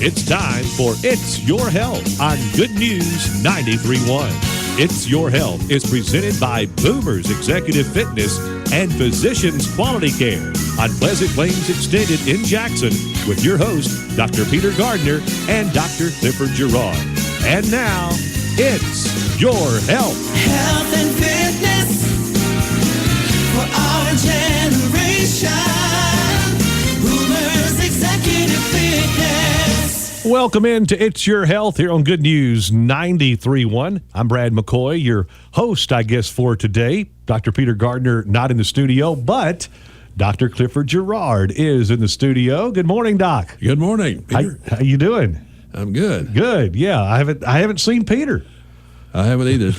It's time for It's Your Health on Good News 93.1. It's Your Health is presented by Boomers Executive Fitness and Physicians Quality Care on Pleasant Plains Extended in Jackson with your host, Dr. Peter Gardner and Dr. Clifford Gerard. And now, it's Your Health. Health and fitness for our generation. Boomers Executive Fitness. Welcome into It's Your Health here on Good News 93.1. I'm Brad McCoy, your host, I guess, for today. Dr. Peter Gardner not in the studio, but Dr. Clifford Gerard is in the studio. Good morning, Doc. Good morning, Peter. How you doing? I'm good. Good. Yeah, I haven't seen Peter. I haven't either.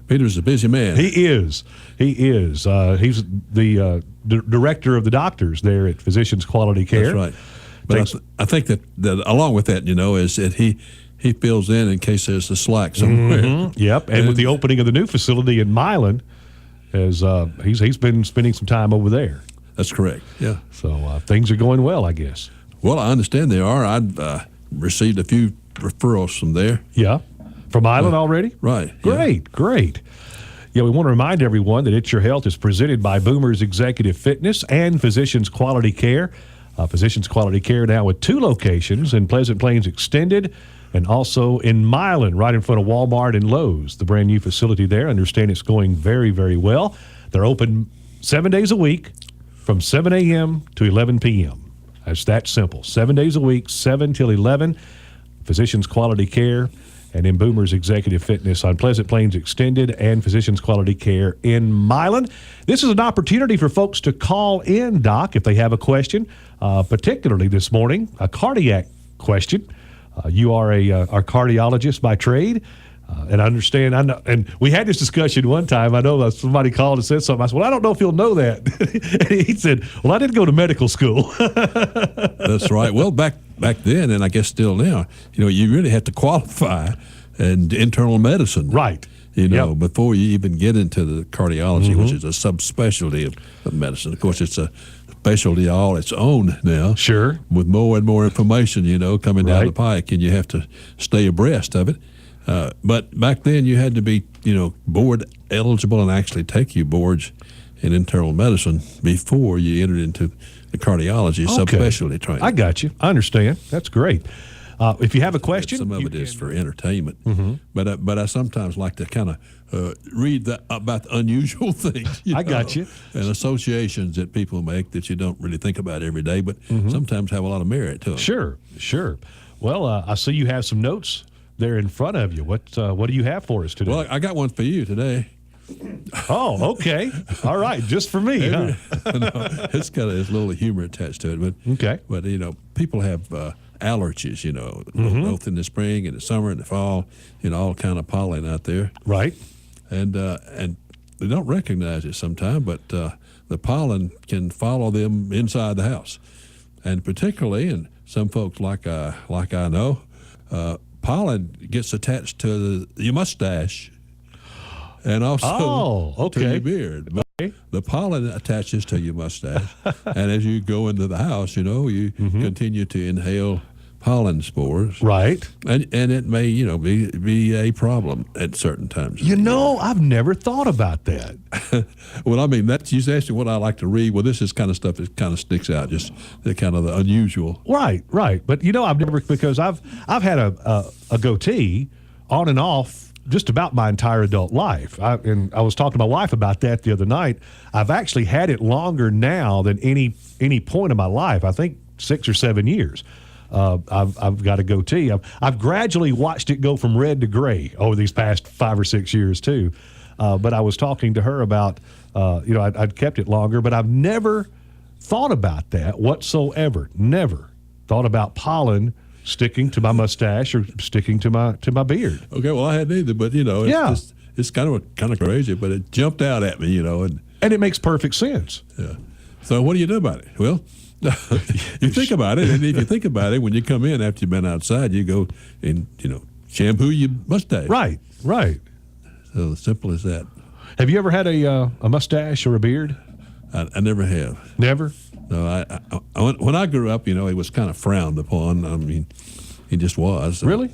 Peter's a busy man. He is. He's the director of the doctors there at Physicians Quality Care. That's right. But I think that along with that, is that he fills in case there's a slack somewhere. Mm-hmm. Yep. And with the opening of the new facility in Milan, as he's been spending some time over there. That's correct. Yeah. So things are going well, I guess. Well, I understand they are. I've received a few referrals from there. Yeah. From Milan already? Right. Great. Yeah, we want to remind everyone that It's Your Health is presented by Boomers Executive Fitness and Physicians Quality Care. Physicians Quality Care now with 2 locations in Pleasant Plains Extended and also in Milan, right in front of Walmart and Lowe's. The brand new facility there. I understand it's going very, very well. They're open 7 days a week from 7 a.m. to 11 p.m. It's that simple. 7 days a week, 7 till 11. Physicians Quality Care and in Boomers Executive Fitness on Pleasant Plains Extended and Physicians Quality Care in Milan. This is an opportunity for folks to call in, Doc, if they have a question, particularly this morning, a cardiac question. You are our cardiologist by trade. And I understand, and we had this discussion one time. I know somebody called and said something. I said, well, I don't know if he'll know that. And he said, well, I didn't go to medical school. That's right. Well, back then, and I guess still now, you really have to qualify in internal medicine. Right. Before you even get into the cardiology, which is a subspecialty of medicine. Of course, it's a specialty all its own now. Sure. With more and more information, coming down the pike, and you have to stay abreast of it. But back then you had to be, board eligible and actually take your boards in internal medicine before you entered into the cardiology subspecialty training. I got you. I understand. That's great. If you have a question, some of it is for entertainment. But I sometimes like to kind of read about the unusual things. I got you. And associations that people make that you don't really think about every day, but sometimes have a lot of merit to them. Sure. Well, I see you have some notes there in front of you. What do you have for us today? Well, I got one for you today. Oh, okay. All right, just for me, huh? No, it's got a little humor attached to it, but people have allergies, both in the spring and the summer and the fall, all kind of pollen out there. Right. And they don't recognize it sometimes, but the pollen can follow them inside the house, and particularly, and some folks like I know. Pollen gets attached to your mustache and also to your beard. But the pollen attaches to your mustache, and as you go into the house, you continue to inhale pollen spores. Right. And it may, be a problem at certain times. I've never thought about that. Well, I mean, that's, you asked me what I like to read. Well, this is kind of stuff that kind of sticks out, just the kind of the unusual. Right. But, I've never, because I've had a goatee on and off just about my entire adult life. And I was talking to my wife about that the other night. I've actually had it longer now than any point in my life. I think 6 or 7 years. I've got a goatee. I've gradually watched it go from red to gray over these past 5 or 6 years too. But I was talking to her about, I'd kept it longer, but I've never thought about that whatsoever. Never thought about pollen sticking to my mustache or sticking to my beard. Okay, well, I hadn't either, but it's kind of crazy, but it jumped out at me, and it makes perfect sense. Yeah. So what do you do about it? Well, you think about it, and if you think about it, when you come in after you've been outside, you go and shampoo your mustache. Right. So simple as that. Have you ever had a mustache or a beard? I never have. Never? No, I when I grew up, he was kind of frowned upon. I mean, he just was. Really?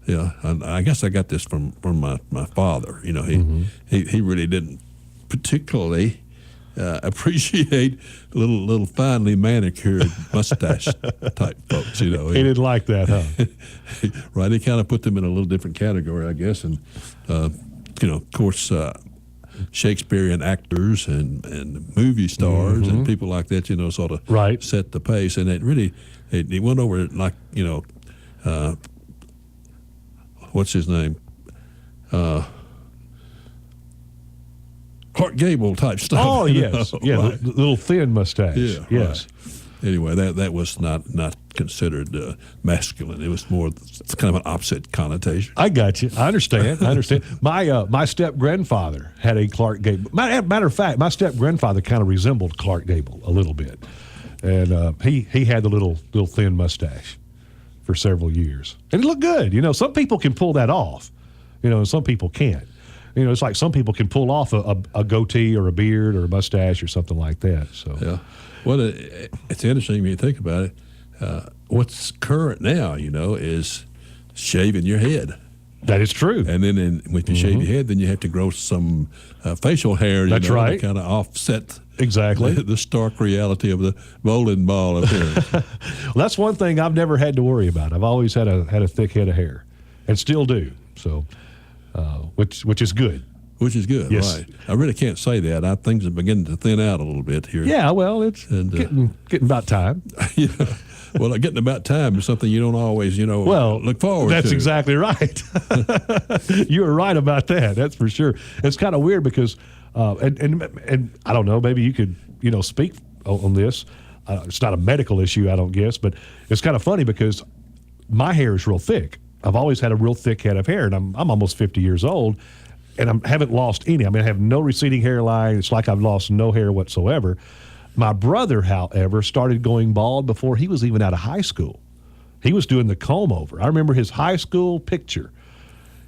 Yeah, and I guess I got this from my father. He really didn't particularly appreciate little finely manicured mustache type folks. He didn't like that, huh? Right, he kind of put them in a little different category, I guess, and of course, Shakespearean actors and movie stars and people like that, sort of Right. set the pace, and it went over like what's his name? Clark Gable type stuff. Oh, yes. Yeah, Right. the little thin mustache. Yeah, Yes. right. Anyway, that was not considered masculine. It was more it's kind of an opposite connotation. I got you. I understand. My step grandfather had a Clark Gable. Matter of fact, my step grandfather kind of resembled Clark Gable a little bit, and he had the little thin mustache for several years, and it looked good. Some people can pull that off, and some people can't. It's like some people can pull off a goatee or a beard or a mustache or something like that. So Yeah. Well, it's interesting when you think about it. What's current now, is shaving your head. that is true. And then when you shave your head, then you have to grow some facial hair. That's right. To kind of offset Exactly. the stark reality of the bowling ball appearance. Well, that's one thing I've never had to worry about. I've always had a thick head of hair, and still do. So, which is good. Which is good, Yes. right? I really can't say that. Things are beginning to thin out a little bit here. Yeah, well, it's And, getting about time. Yeah. Well, getting about time is something you don't always, look forward to. That's exactly right. You're right about that. That's for sure. It's kind of weird because, and I don't know, maybe you could, speak on this. It's not a medical issue, I don't guess, but it's kind of funny because my hair is real thick. I've always had a real thick head of hair, and I'm almost 50 years old, and I haven't lost any. I mean, I have no receding hairline. It's like I've lost no hair whatsoever. My brother, however, started going bald before he was even out of high school. He was doing the comb over. I remember his high school picture.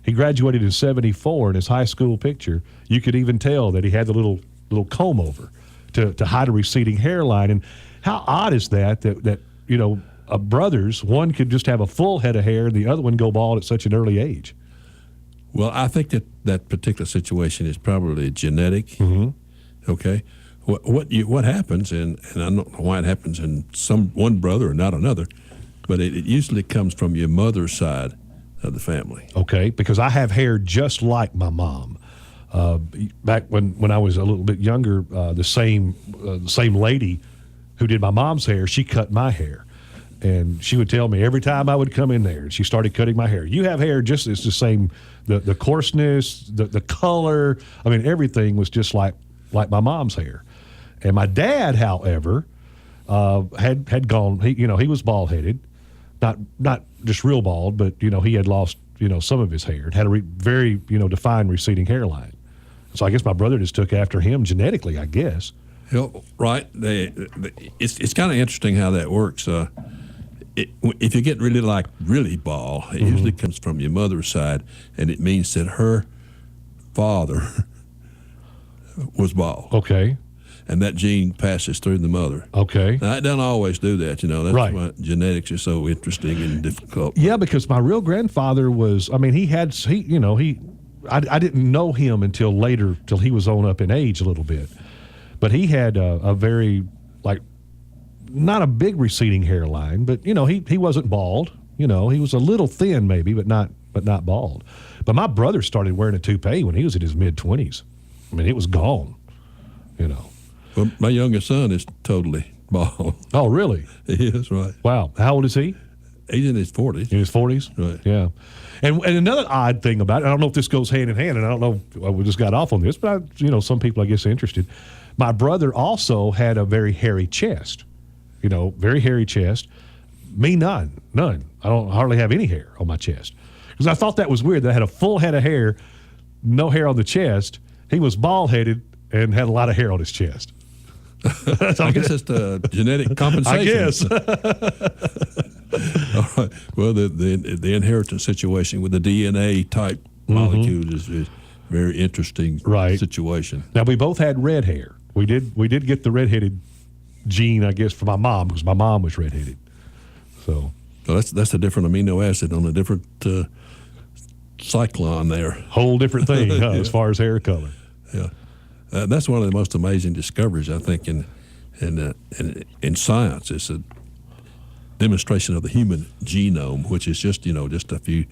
He graduated in '74, and his high school picture, you could even tell that he had the little comb over to hide a receding hairline. And how odd is that brothers, one could just have a full head of hair and the other one go bald at such an early age? Well, I think that particular situation is probably genetic. Mm-hmm. Okay, what happens, and I don't know why it happens in one brother or not another, but it usually comes from your mother's side of the family. Okay, because I have hair just like my mom. Back when I was a little bit younger, the same lady who did my mom's hair, she cut my hair. And she would tell me every time I would come in there, she started cutting my hair. You have hair it's the same, the coarseness, the color. I mean, everything was just like my mom's hair. And my dad, however, had gone. He was bald headed, not just real bald, but he had lost some of his hair and had a very defined receding hairline. So I guess my brother just took after him genetically, I guess. Right. It's kind of interesting how that works. If you get really bald, it usually comes from your mother's side, and it means that her father was bald. Okay. And that gene passes through the mother. Okay. Now, it doesn't always do that, That's Right. why genetics are so interesting and difficult. Yeah, because my real grandfather was. I mean, I didn't know him until later, till he was on up in age a little bit, but he had a very not a big receding hairline, but he wasn't bald. He was a little thin maybe, but not bald. But my brother started wearing a toupee when he was in his mid-20s. I mean, it was gone. Well, my youngest son is totally bald. Oh, really? He is, right. Wow. How old is he? He's in his 40s. In his 40s? Right. Yeah. And another odd thing about it, I don't know if this goes hand in hand, and I don't know, we just got off on this, but some people I guess are interested. My brother also had a very hairy chest. Very hairy chest. Me, none. I don't hardly have any hair on my chest. Because I thought that was weird that I had a full head of hair, no hair on the chest. He was bald-headed and had a lot of hair on his chest. I guess it's the genetic compensation. I guess. All right. Well, the inheritance situation with the DNA type molecule is a very interesting Right. situation. Now, we both had red hair. We did get the redheaded gene, I guess, for my mom because my mom was redheaded. So So that's a different amino acid on a different cyclone there. whole different thing huh, as far as hair color. Yeah, that's one of the most amazing discoveries I think in science. It's a demonstration of the human genome, which is just a few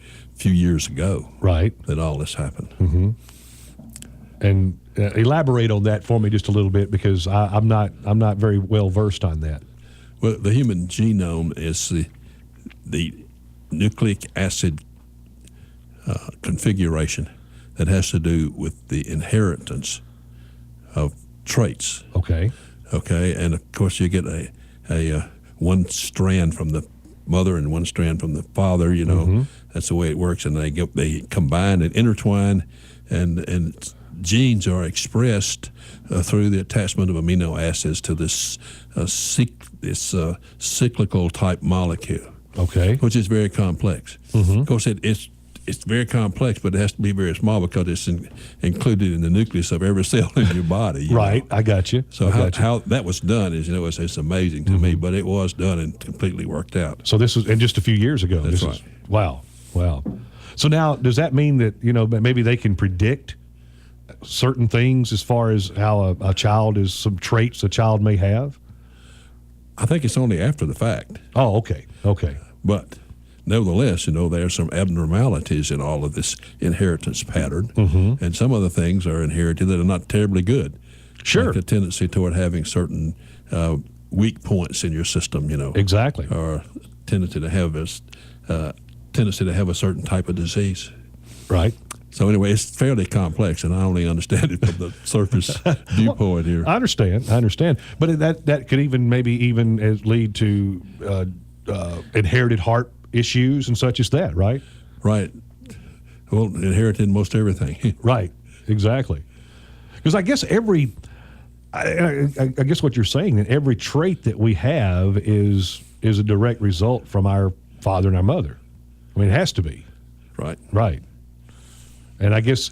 years ago Right. that all this happened. And elaborate on that for me just a little bit because I'm not very well versed on that. Well, the human genome is the nucleic acid configuration that has to do with the inheritance of traits. Okay. Okay, and of course you get a one strand from the mother and one strand from the father. That's the way it works, and they combine and intertwine, and genes are expressed through the attachment of amino acids to this cyclical type molecule, Okay. which is very complex. Of course, it's very complex, but it has to be very small because it's included in the nucleus of every cell in your body. Right. know. I got you. So I got you. how that was done is, it's amazing to me, but it was done and completely worked out. So this was and just a few years ago. That's This is- right. Wow. So now, does that mean that maybe they can predict certain things as far as how a child is, some traits a child may have? I think it's only after the fact, Oh, okay. Okay. but nevertheless, there are some abnormalities in all of this inheritance pattern, and some of the things are inherited that are not terribly good. Sure. Like a tendency toward having certain weak points in your system, Exactly. or tendency to have a certain type of disease. Right. So anyway, it's fairly complex, and I only understand it from the surface viewpoint here. I understand. But that could even lead to inherited heart issues and such as that, right? Right. Well, inherited most everything. Right. Exactly. Because I guess I guess what you're saying, that every trait that we have is a direct result from our father and our mother. I mean, it has to be. Right. Right. And I guess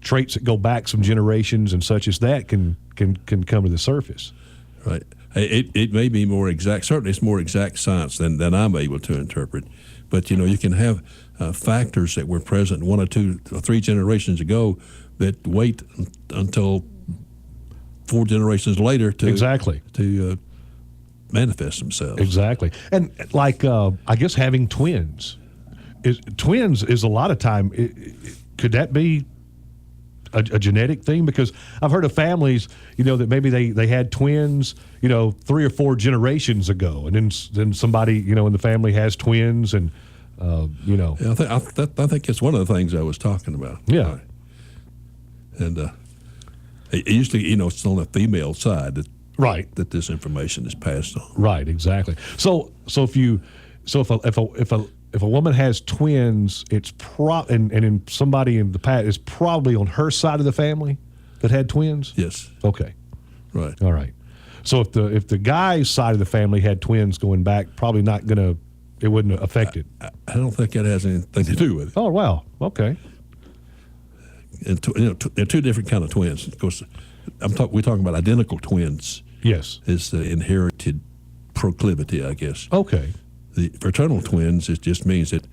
traits that go back some generations and such as that can come to the surface. Right. It may be more exact. Certainly, it's more exact science than I'm able to interpret. But you can have factors that were present 1 or 2 or 3 generations ago that wait until 4 generations later to Exactly. to manifest themselves. Exactly. And like I guess having twins is a lot of time. Could that be a genetic thing? Because I've heard of families, that maybe they had twins, 3 or 4 generations ago, and then somebody, in the family has twins, and Yeah, I think it's one of the things I was talking about. Yeah. Right. And usually, it's on the female side right, that this information is passed on. right, exactly. So if a woman has twins, it's and in somebody in the past, it's probably on her side of the family that had twins. Yes. Okay. Right. All right. So if the guy's side of the family had twins going back, probably it wouldn't affect it. I don't think that has anything to do with it. Oh wow. Okay. And there are 2 different kind of twins. Of course, we're talking about identical twins. Yes. Is the inherited proclivity, I guess. Okay. The fraternal twins, it just means that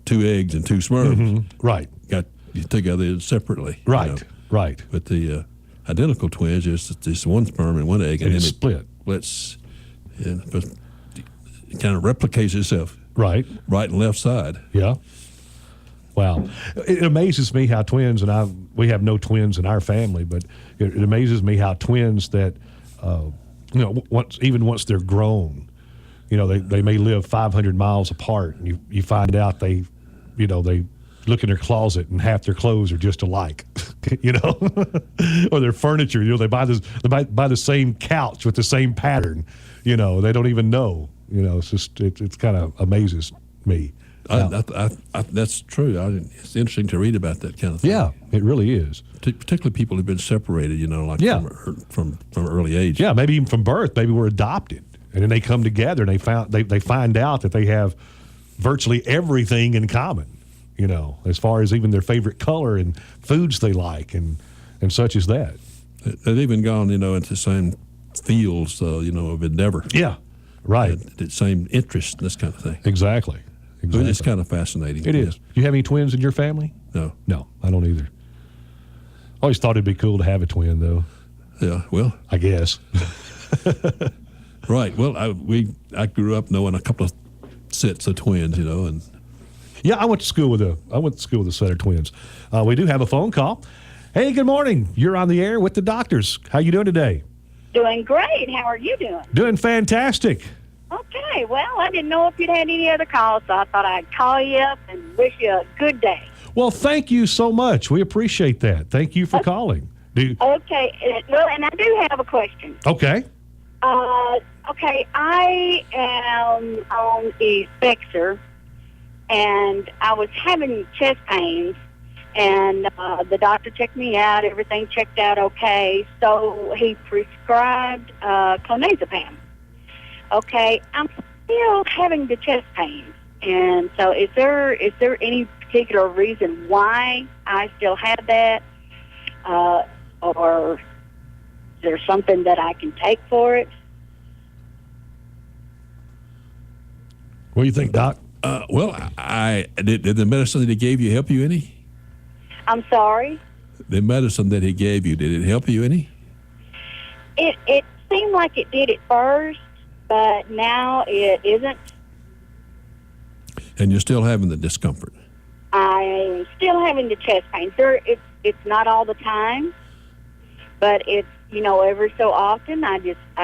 2 eggs and 2 sperm Right. got together separately. Right. Right. But the identical twins is just 1 sperm and 1 egg, And then it's it split. splits, but it kind of replicates itself Right. right and left side. Yeah. Wow. It amazes me how twins, and we have no twins in our family, but it amazes me how twins that, once they're grown, they may live 500 miles apart, and you find out they look in their closet and half their clothes are just alike, or their furniture, they buy the same couch with the same pattern, they don't even know, it's just, it's kind of amazes me. That's true. It's interesting to read about that kind of thing. Yeah, it really is. Particularly people who've been separated, Yeah. from early age. Yeah, maybe even from birth, maybe we're adopted, and then they come together and they find out that they have virtually everything in common. As far as even their favorite color and foods they like and such as that. They've even gone, into the same fields, of endeavor. Yeah, right. The same interest in this kind of thing. Exactly. But it's Exactly. kind of fascinating. It is. You have any twins in your family? No. No, I don't either. Always thought it'd be cool to have a twin, though. Yeah. Well, I guess. right. Well, I grew up knowing a couple of sets of twins, and Yeah, I went to school with a set of twins. We do have a phone call. Hey, good morning. You're on the air with the doctors. How you doing today? Doing great. How are you doing? Doing fantastic. Okay. Well, I didn't know if you'd had any other calls, so I thought I'd call you up and wish you a good day. Well, thank you so much. We appreciate that. Thank you for calling. Okay. Well, and I do have a question. Okay. Okay. I am on a Spexer, and I was having chest pains, and the doctor checked me out. Everything checked out okay, so he prescribed clonazepam. Okay, I'm still having the chest pains, and so is there any particular reason why I still have that, or is there something that I can take for it? What do you think, Doc? well, I did the medicine that he gave you help you any? I'm sorry. The medicine that he gave you, did it help you any? It seemed like it did at first, but now it isn't. And you're still having the discomfort. I'm still having the chest pains. It's not all the time, but it's every so often I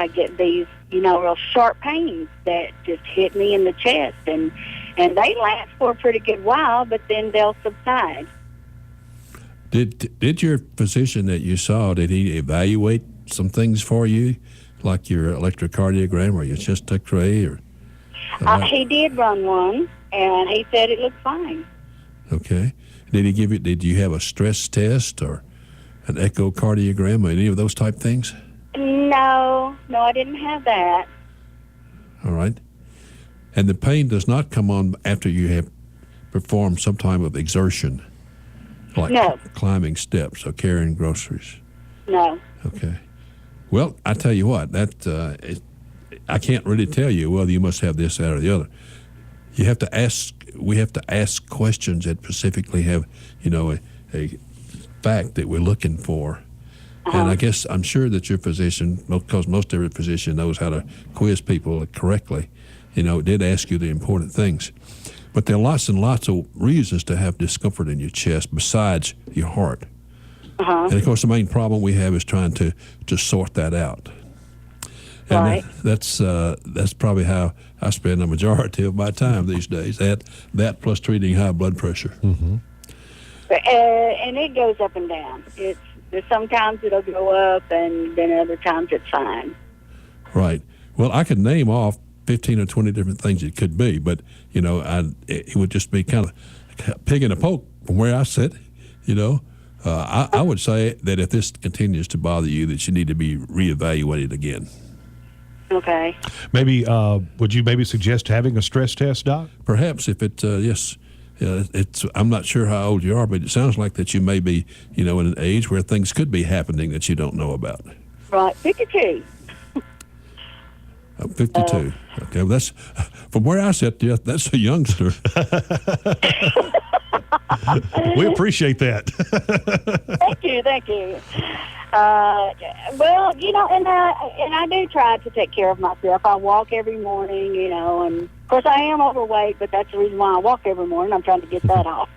get these real sharp pains that just hit me in the chest, and they last for a pretty good while, but then they'll subside. Did your physician that you saw, did he evaluate some things for you, like your electrocardiogram or your chest X-ray, or? He did run one, and he said it looked fine. Okay. Did you have a stress test or an echocardiogram or any of those type things? No, I didn't have that. All right. And the pain does not come on after you have performed some type of exertion, like No. climbing steps or carrying groceries. No. Okay. Well, I tell you what, I can't really tell you whether you must have this, that, or the other. You have to ask. We have to ask questions that specifically have, a fact that we're looking for. And I guess I'm sure that your physician, because most every physician knows how to quiz people correctly, did ask you the important things. But there are lots and lots of reasons to have discomfort in your chest besides your heart. And of course, the main problem we have is trying to sort that out. And Right. that's probably how I spend the majority of my time these days. That plus treating high blood pressure. Mm-hmm. And it goes up and down. Sometimes it'll go up, and then other times it's fine. Right. Well, I could name off 15 or 20 different things it could be, but it would just be kind of pig in a poke from where I sit. I would say that if this continues to bother you, that you need to be reevaluated again. Okay. Maybe would you maybe suggest having a stress test, Doc? Perhaps if it, yes, it's. I'm not sure how old you are, but it sounds like that you may be, in an age where things could be happening that you don't know about. Right. 52. 52. Okay, well, that's from where I sit. Yeah, that's a youngster. We appreciate that. Thank you. Well, and I do try to take care of myself. I walk every morning, and of course I am overweight, but that's the reason why I walk every morning. I'm trying to get that off.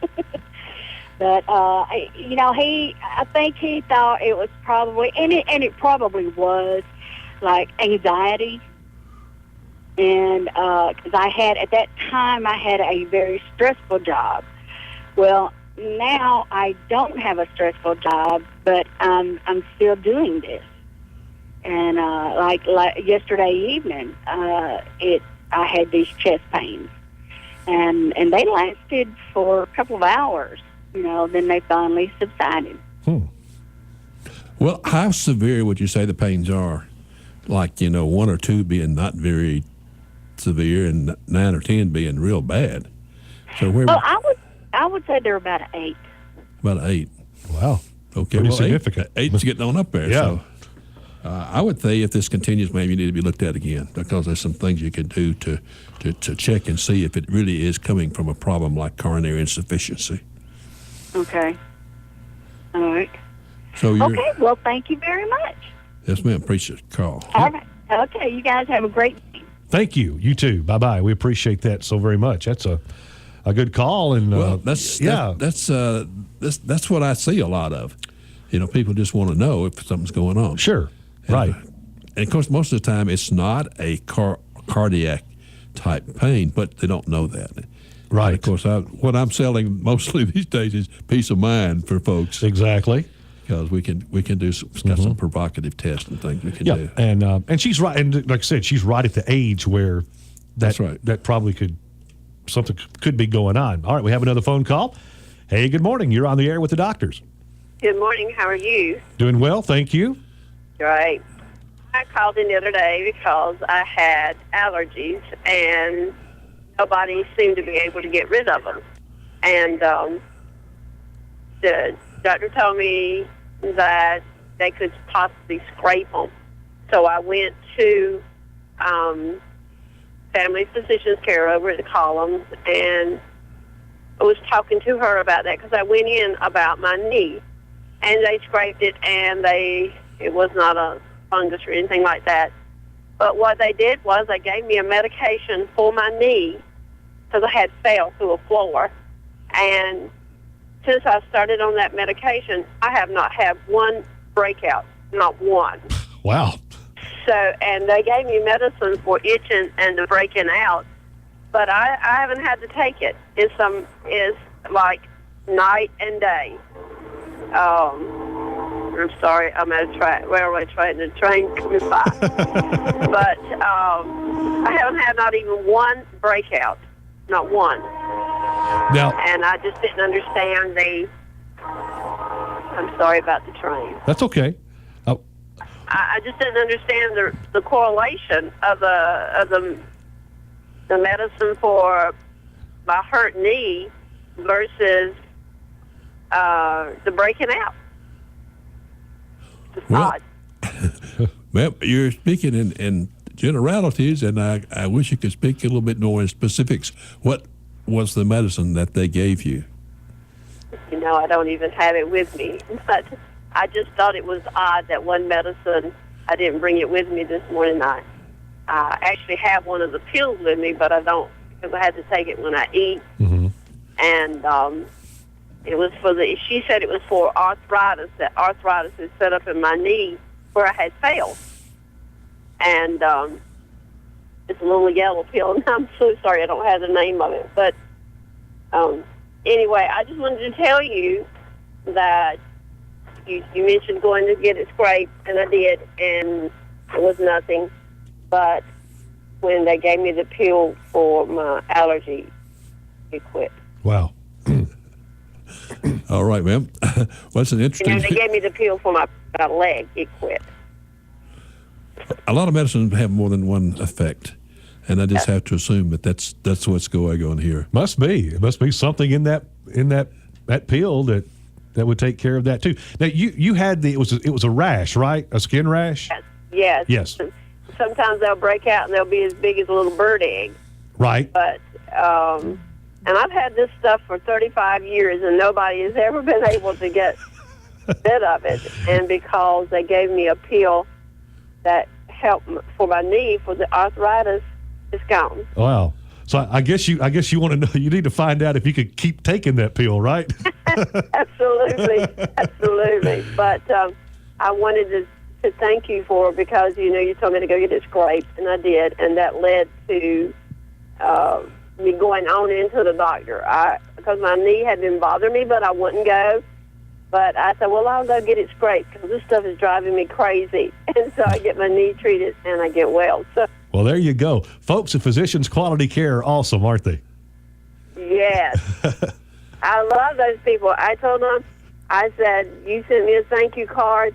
But I think he thought it was probably, and it probably was, like anxiety. And because at that time I had a very stressful job. Well, now I don't have a stressful job, but I'm still doing this. And like yesterday evening, I had these chest pains, and they lasted for a couple of hours. Then they finally subsided. Well, how severe would you say the pains are? Like, 1 or 2 being not very severe and 9 or 10 being real bad. So where? Well, I would say they're about an 8. About 8. Wow. Okay, Pretty well, significant. 8's getting on up there. Yeah. So. I would say if this continues, maybe you need to be looked at again, because there's some things you can do to check and see if it really is coming from a problem like coronary insufficiency. Okay. All right. So you're, Okay. Well, thank you very much. yes, ma'am. Appreciate the call. All right. Okay. You guys have a great day. Thank you. You too. Bye-bye. We appreciate that so very much. That's a good call. And Well, that's what I see a lot of. People just want to know if something's going on. Sure. And, Right. And of course, most of the time, it's not a cardiac type pain, but they don't know that. Right. And of course, what I'm selling mostly these days is peace of mind for folks, Exactly. because we can do some provocative tests and things we can Yeah. do. And she's right. And like I said, she's right at the age where That's right. that probably something could be going on. All right. We have another phone call. Hey, good morning. You're on the air with the doctors. Good morning. How are you? Doing well. Thank you. Great. I called in the other day because I had allergies and nobody seemed to be able to get rid of them. And the doctor told me that they could possibly scrape them. So I went to Family Physicians Care over at the Columns, and I was talking to her about that because I went in about my knee, and they scraped it, and it was not a fungus or anything like that. But what they did was they gave me a medication for my knee because I had fell through a floor. And since I started on that medication, I have not had one breakout, not one. Wow. So, and they gave me medicine for itching and the breaking out, but I haven't had to take it. It's like night and day. I'm sorry, I'm at a railway train, and the train coming by. But I haven't had not even one breakout, not one. Now, And I just didn't understand I'm sorry about the train. that's okay. I just didn't understand the correlation of the medicine for my hurt knee versus the breaking out. It's Well, odd. Well, you're speaking in generalities, and I wish you could speak a little bit more in specifics. What was the medicine that they gave you? I don't even have it with me. But I just thought it was odd that one medicine, I didn't bring it with me this morning. I actually have one of the pills with me, but I don't, because I had to take it when I eat. Mm-hmm. And it was she said it was for arthritis, that arthritis is set up in my knee where I had failed. And it's a little yellow pill, and I'm so sorry I don't have the name of it. But anyway, I just wanted to tell you that you mentioned going to get it scraped, and I did, and it was nothing. But when they gave me the pill for my allergy, it quit. Wow. All right, ma'am. What's an interesting? And they gave me the pill for my leg, it quit. A lot of medicines have more than one effect, and I just have to assume that that's what's going on here. Must be. It must be something in that pill that would take care of that too. Now you had it was a rash, right? A skin rash? Yes. Yes. Sometimes they'll break out and they'll be as big as a little bird egg. Right. But and I've had this stuff for 35 years, and nobody has ever been able to get rid of it. And because they gave me a pill that helped for my knee for the arthritis, it's gone. Wow. So I guess you want to know, you need to find out if you could keep taking that pill, right? Absolutely. But I wanted to thank you for it because, you told me to go get it scraped, and I did, and that led to me going on into the doctor. Because my knee had been bothering me, but I wouldn't go. But I said, well, I'll go get it scraped because this stuff is driving me crazy. And so I get my knee treated, and I get well. So. Well, there you go. Folks at Physicians Quality Care are awesome, aren't they? Yes. I love those people. I told them, I said, you sent me a thank you card.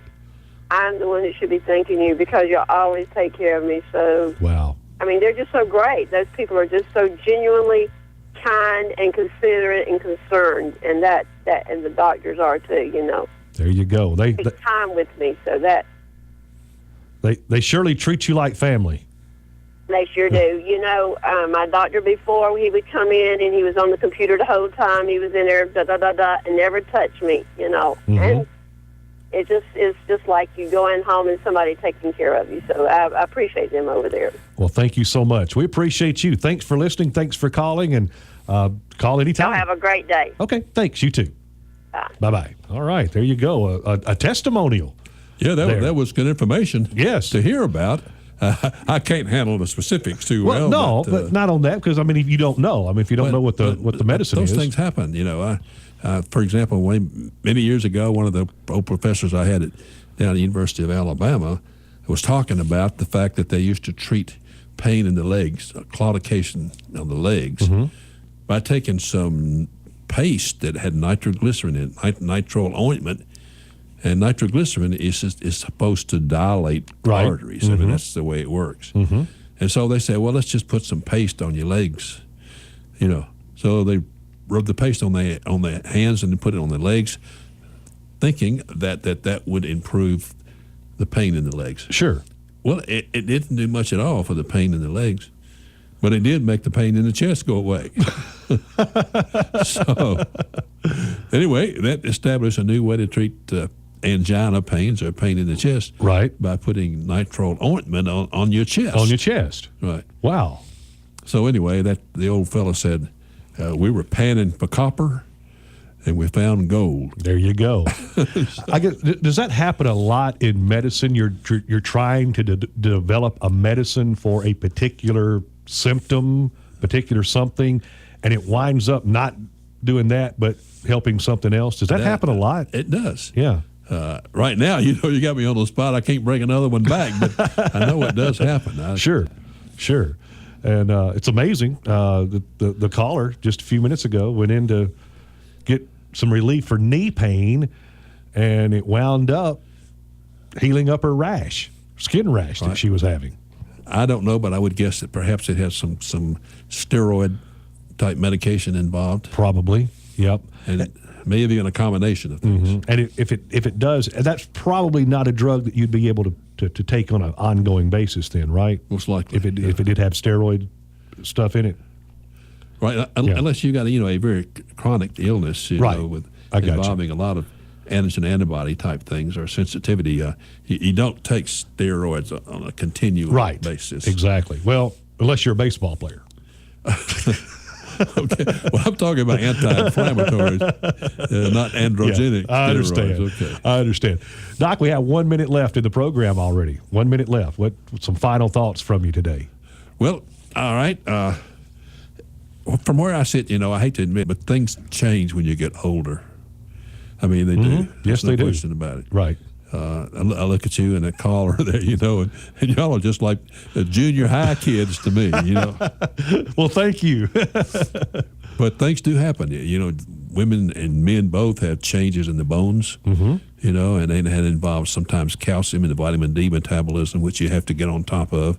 I'm the one that should be thanking you because you always take care of me. So, Wow. I mean, they're just so great. Those people are just so genuinely kind and considerate and concerned, and that and the doctors are too. There you go. They take time with me, so that They surely treat you like family. They sure do. You know, my doctor before, he would come in and he was on the computer the whole time. He was in there, and never touched me, you know. And it's just like you going home and somebody taking care of you. So I appreciate them over there. Well, thank you so much. We appreciate you. Thanks for listening. Thanks for calling, and call anytime. Y'all have a great day. Okay, thanks. You too. Bye. Bye-bye. All right, there you go. A testimonial. Yeah, There. that was good information. Yes. To hear about. I can't handle the specifics too well. No, but not on that, because, I mean, if you don't know, if you don't know what the medicine those is. things happen. You know, for example, many years ago, one of the old professors I had down at the University of Alabama was talking about the fact that they used to treat pain in the legs, claudication on the legs, by taking some paste that had nitroglycerin in it, nitrile ointment. And nitroglycerin is supposed to dilate Right. arteries. I mean, that's the way it works. And so they say, well, let's just put some paste on your legs, you know. So they rub the paste on the hands and then put it on the legs, thinking that would improve the pain in the legs. Sure. Well, it didn't do much at all for the pain in the legs, but it did make the pain in the chest go away. So anyway, that established a new way to treat angina pains or pain in the chest. Right. By putting nitrile ointment on your chest. On your chest. Right. Wow. So anyway, the old fellow said, we were panning for copper, and we found gold. There you go. I guess, does that happen a lot in medicine? You're trying to develop a medicine for a particular symptom, particular something, and it winds up not doing that, but helping something else. Does that happen a lot? It does. Yeah. Right now, you got me on the spot. I can't bring another one back, but I know it does happen. Sure. And it's amazing. The caller just a few minutes ago went in to get some relief for knee pain, and it wound up healing up her skin rash that she was having. I don't know, but I would guess that perhaps it has some steroid type medication involved. Probably. Yep. And maybe even a combination of things. And if it does, that's probably not a drug that you'd be able to take on an ongoing basis then, right? Most likely. If it did have steroid stuff in it. Right. Unless you got a very chronic illness, Right. with I got involving a lot of antigen antibody type things or sensitivity. You don't take steroids on a continual basis. Exactly. Well, unless you're a baseball player. Okay. Well, I'm talking about anti-inflammatories, not androgenic Yeah, I understand. steroids. Okay. I understand. Doc, we have 1 minute left in the program already. 1 minute left. What some final thoughts from you today? Well, all right. From where I sit, I hate to admit, but things change when you get older. I mean, they do. Yes, There's no they do. question about it. Right. I look at you and that caller there, and y'all are just like junior high kids to me, Well, thank you. But things do happen. Women and men both have changes in the bones, and that involves sometimes calcium and the vitamin D metabolism, which you have to get on top of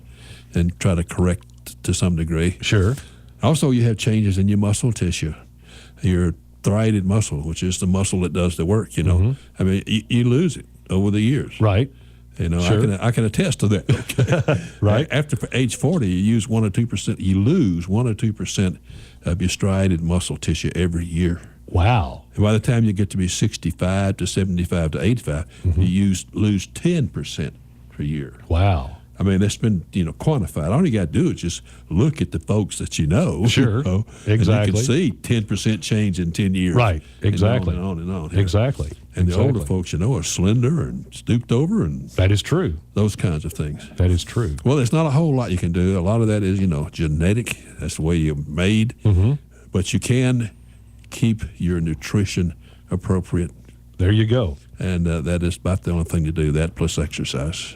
and try to correct to some degree. Sure. Also, you have changes in your muscle tissue, your striated muscle, which is the muscle that does the work. I mean, you lose it over the years. Right. Sure. I can attest to that. Okay. Right. After age 40, you lose 1 or 2% of your striated muscle tissue every year. Wow. And by the time you get to be 65 to 75 to 85, you lose 10% per year. Wow. I mean, that's been quantified. All you got to do is just look at the folks that you know. Sure. Exactly. And you can see 10% change in 10 years. Right. Exactly. And on and on. Here. Exactly. And the older Exactly. folks, are slender and stooped over and That is true. those kinds of things. That is true. Well, there's not a whole lot you can do. A lot of that is, genetic. That's the way you're made. But you can keep your nutrition appropriate. There you go. And that is about the only thing to do, that plus exercise.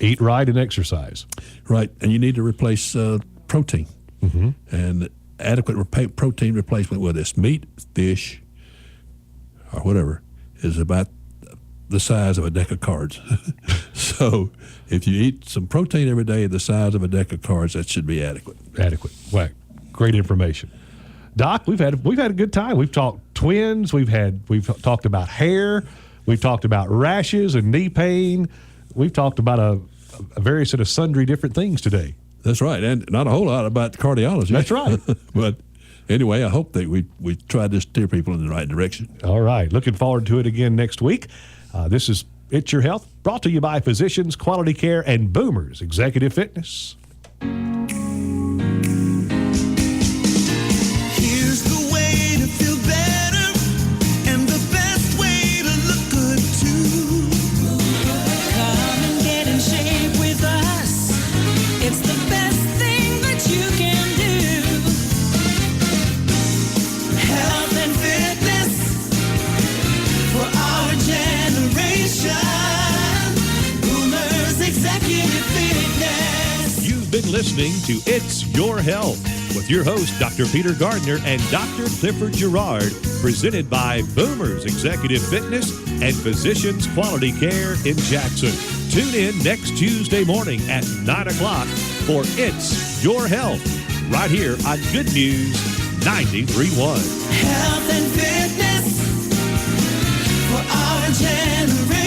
Eat right and exercise. Right. And you need to replace protein. And adequate protein replacement, whether it's meat, fish, or whatever, is about the size of a deck of cards. So if you eat some protein every day the size of a deck of cards, that should be adequate. Adequate. Wow. Great information. Doc, we've had a good time. We've talked twins. We've talked about hair. We've talked about rashes and knee pain. We've talked about various and sundry different things today. That's right, and not a whole lot about cardiology. That's right. But anyway, I hope that we tried to steer people in the right direction. All right. Looking forward to it again next week. This is It's Your Health, brought to you by Physicians Quality Care and Boomers Executive Fitness. Here's the way to feel better and the best way to look good too. Come and get in shape with us. It's the best thing that you can do. Health and fitness for our generation. Boomers Executive Fitness. You've been listening to It's Your Health with your host, Dr. Peter Gardner and Dr. Clifford Gerard, presented by Boomers Executive Fitness and Physicians Quality Care in Jackson. Tune in next Tuesday morning at 9 o'clock for It's Your Health, right here on Good News 93.1. Health and fitness for our generation.